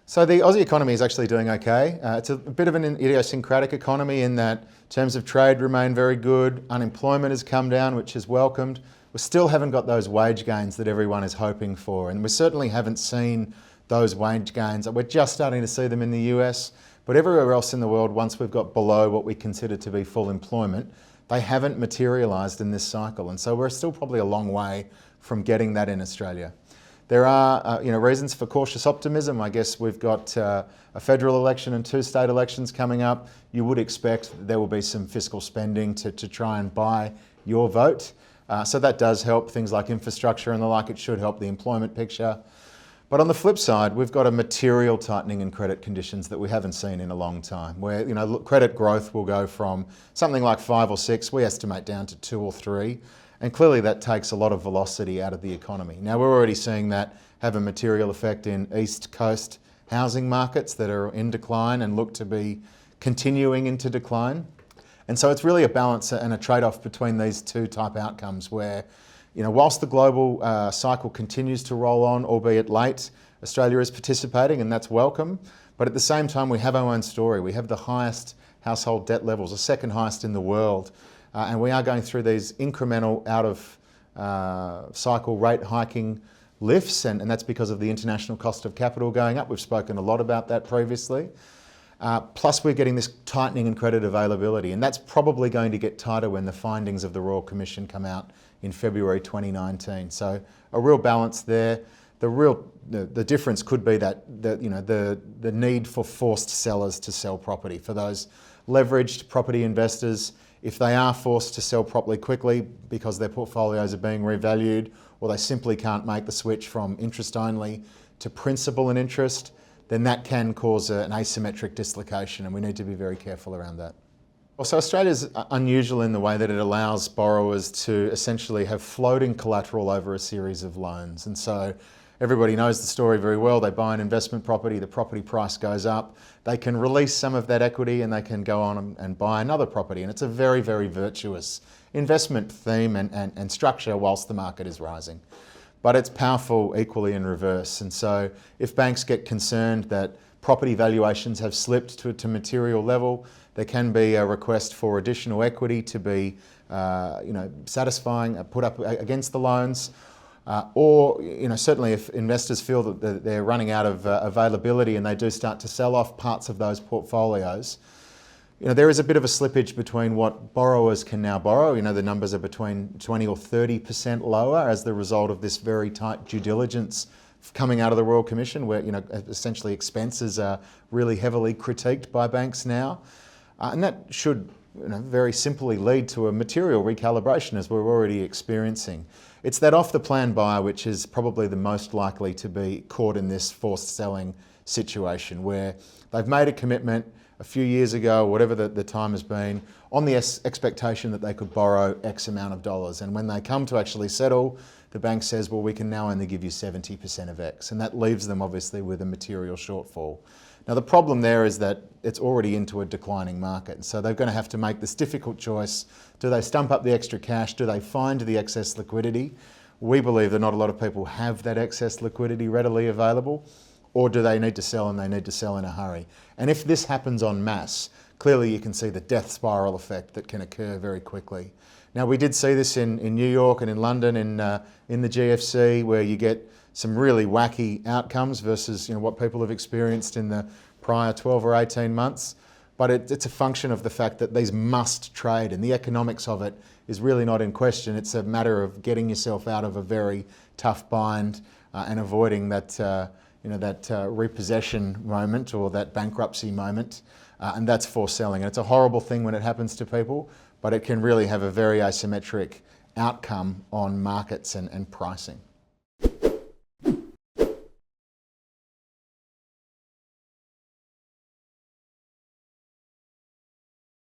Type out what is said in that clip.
So the Aussie economy is actually doing okay. It's a bit of an idiosyncratic economy in that terms of trade remain very good, unemployment has come down, which is welcomed. We still haven't got those wage gains that everyone is hoping for, and we certainly haven't seen those wage gains. We're just starting to see them in the US, but everywhere else in the world, once we've got below what we consider to be full employment, they haven't materialised in this cycle, and so we're still probably a long way from getting that in Australia. There are reasons for cautious optimism. I guess we've got a federal election and 2 state elections coming up. You would expect there will be some fiscal spending to try and buy your vote. So that does help things like infrastructure and the like. It should help the employment picture. But on the flip side, we've got a material tightening in credit conditions that we haven't seen in a long time, where credit growth will go from something like 5 or 6, we estimate, down to 2 or 3. And clearly that takes a lot of velocity out of the economy. Now we're already seeing that have a material effect in East Coast housing markets that are in decline and look to be continuing into decline. And so it's really a balance and a trade-off between these 2 type outcomes where, whilst the global cycle continues to roll on, albeit late, Australia is participating and that's welcome. But at the same time, we have our own story. We have the highest household debt levels, the second highest in the world. And we are going through these incremental out of cycle rate hiking lifts, and that's because of the international cost of capital going up. We've spoken a lot about that previously. Plus we're getting this tightening in credit availability, and that's probably going to get tighter when the findings of the Royal Commission come out in February 2019. So a real balance there. The difference could be that the need for forced sellers to sell property. For those leveraged property investors, if they are forced to sell properly quickly because their portfolios are being revalued, or they simply can't make the switch from interest only to principal and interest, then that can cause an asymmetric dislocation, and we need to be very careful around that. Also, Australia is unusual in the way that it allows borrowers to essentially have floating collateral over a series of loans. And so everybody knows the story very well. They buy an investment property, the property price goes up, they can release some of that equity and they can go on and buy another property. And it's a very, very virtuous investment theme and structure whilst the market is rising. But it's powerful equally in reverse. And so if banks get concerned that property valuations have slipped to material level, there can be a request for additional equity to be satisfying, put up against the loans. Or certainly if investors feel that they're running out of availability and they do start to sell off parts of those portfolios, there is a bit of a slippage between what borrowers can now borrow. The numbers are between 20 or 30% lower as the result of this very tight due diligence coming out of the Royal Commission, where essentially expenses are really heavily critiqued by banks now. And that should very simply lead to a material recalibration, as we're already experiencing. It's that off-the-plan buyer which is probably the most likely to be caught in this forced selling situation, where they've made a commitment a few years ago, whatever the time has been, on the expectation that they could borrow X amount of dollars. And when they come to actually settle, the bank says, well, we can now only give you 70% of X. And that leaves them obviously with a material shortfall. Now the problem there is that it's already into a declining market. So they're going to have to make this difficult choice. Do they stump up the extra cash? Do they find the excess liquidity? We believe that not a lot of people have that excess liquidity readily available. Or do they need to sell, and they need to sell in a hurry? And if this happens en masse, clearly you can see the death spiral effect that can occur very quickly. Now we did see this in New York and in London in the GFC, where you get some really wacky outcomes versus what people have experienced in the prior 12 or 18 months. But it's a function of the fact that these must trade, and the economics of it is really not in question. It's a matter of getting yourself out of a very tough bind and avoiding that repossession moment or that bankruptcy moment, and that's forced selling. And it's a horrible thing when it happens to people, but it can really have a very asymmetric outcome on markets and pricing.